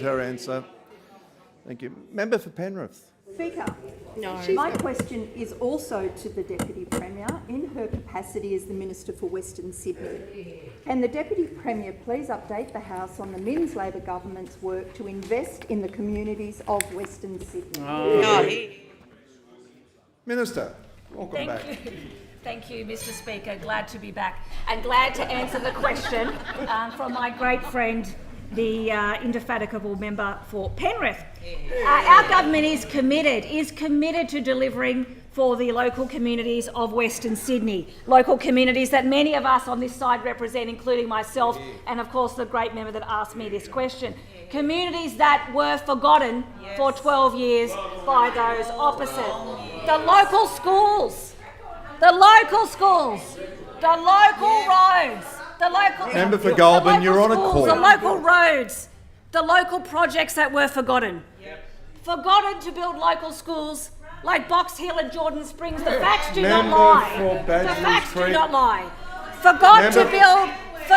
Her answer. Thank you. Member for Penrith. Speaker, No. my question is also to the Deputy Premier in her capacity as the Minister for Western Sydney. Can the Deputy Premier please update the House on the Minns Labor government's work to invest in the communities of Western Sydney? Minister, welcome back. Thank you, Mr. Speaker. Glad to be back and glad to answer the question from my great friend, the indefatigable member for Penrith. Our government is committed to delivering for the local communities of Western Sydney, local communities that many of us on this side represent, including myself and of course the great member that asked me this question. Communities that were forgotten for 12 years by those opposite. The local schools, the local roads, the local... Member for Goulburn, you're on a call. The local roads, the local projects that were forgotten. Forgotten to build local schools like Box Hill and Jordan Springs. The facts do not lie. The facts do not lie. Forgot to build...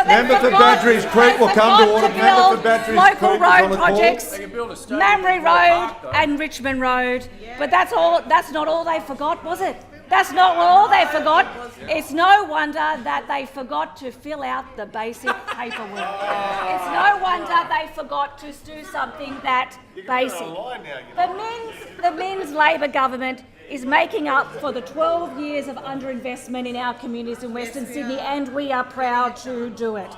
Member for Badgerys Creek will come to order. Member for Badgerys local Creek road is on projects, a Mamre Road and Richmond Road. But that's not all they forgot, was it? That's not all they forgot. It's no wonder that they forgot to fill out the basic paperwork. It's no wonder they forgot to do something that basic. The Minns Labor government is making up for the 12 years of underinvestment in our communities in Western Sydney, and we are proud to do it.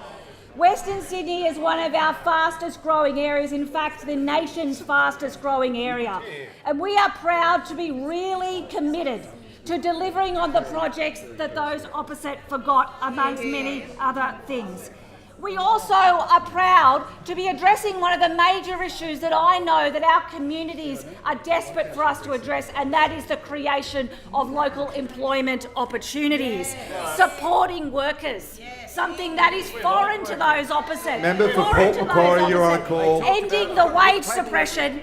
Western Sydney is one of our fastest growing areas, in fact the nation's fastest growing area, and we are proud to be really committed to delivering on the projects that those opposite forgot, amongst many other things. We also are proud to be addressing one of the major issues that I know that our communities are desperate for us to address, and that is the creation of local employment opportunities, supporting workers, something that is foreign to those opposite. Member for Port Macquarie, you're on a call. Ending the wage suppression,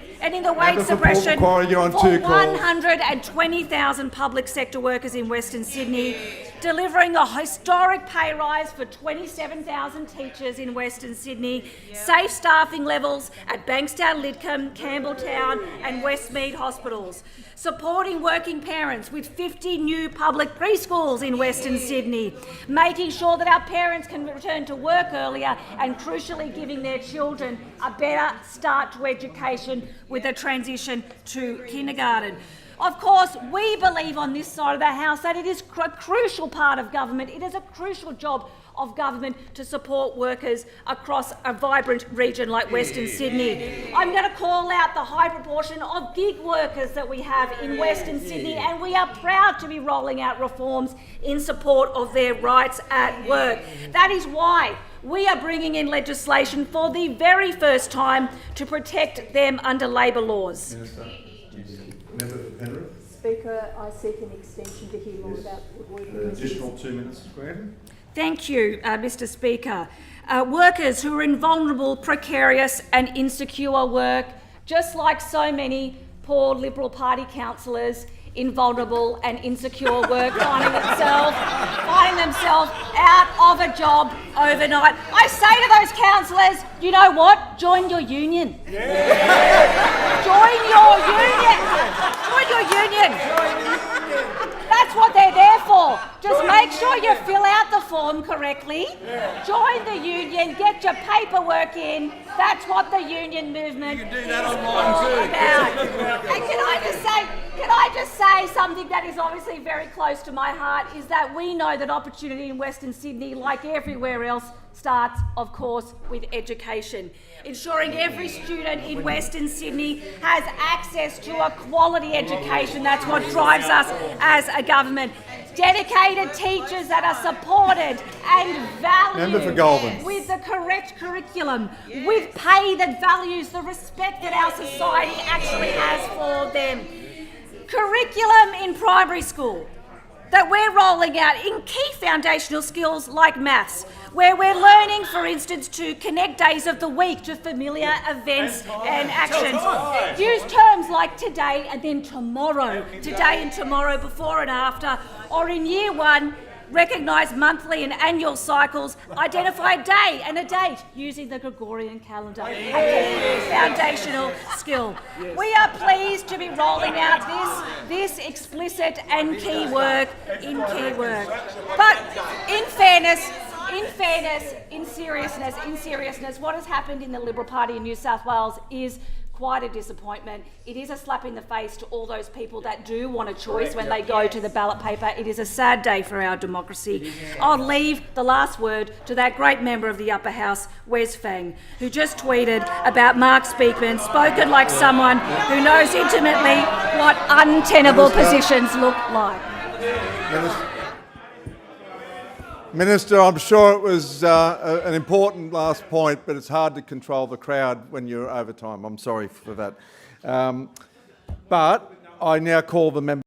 for 120,000 public sector workers in Western Sydney, delivering a historic pay rise for 27,000 teachers in Western Sydney, safe staffing levels at Bankstown, Lidcombe, Campbelltown and Westmead hospitals, supporting working parents with 50 new public preschools in Western Sydney, making sure that our parents can return to work earlier and crucially giving their children a better start to education with a transition to kindergarten. Of course, we believe on this side of the House that it is a crucial part of government. It is a crucial job of government to support workers across a vibrant region like Western Sydney. I'm going to call out the high proportion of gig workers that we have in Western Sydney, and we are proud to be rolling out reforms in support of their rights at work. That is why we are bringing in legislation for the very first time to protect them under labour laws. Member for Penrith. Speaker, I seek an extension to hear more about woodworking. Additional 2 minutes granted. Thank you, Mr. Speaker. Workers who are in vulnerable, precarious and insecure work, just like so many poor Liberal Party councillors in vulnerable and insecure work, finding themselves out of a job overnight. I say to those councillors, you know what? Join your union. Join your union. That's what they're there for. Just make sure you fill out the form correctly. Join the union, get your paperwork in. That's what the union movement You can do that online too. about. And can I just say something that is obviously very close to my heart is that we know that opportunity in Western Sydney, like everywhere else, starts, of course, with education. Ensuring every student in Western Sydney has access to a quality education. That's what drives us as a government. Dedicated teachers that are supported and valued Member for Goulburn. with the correct curriculum, with pay that values the respect that our society actually has for them. Curriculum in primary school that we're rolling out in key foundational skills like maths, where we're learning, for instance, to connect days of the week to familiar events and actions. Use terms like today and then tomorrow, today and tomorrow, before and after, or in year one, recognise monthly and annual cycles, identify a day and a date using the Gregorian calendar, a key foundational skill. We are pleased to be rolling out this explicit and key work in key work. But in fairness, in seriousness, what has happened in the Liberal Party in New South Wales is quite a disappointment. It is a slap in the face to all those people that do want a choice when they go to the ballot paper. It is a sad day for our democracy. I'll leave the last word to that great member of the upper house, Wes Fang, who just tweeted about Mark Speakman, spoken like someone who knows intimately what untenable positions look like. Minister, I'm sure it was an important last point, but it's hard to control the crowd when you're over time. I'm sorry for that. But I now call the member.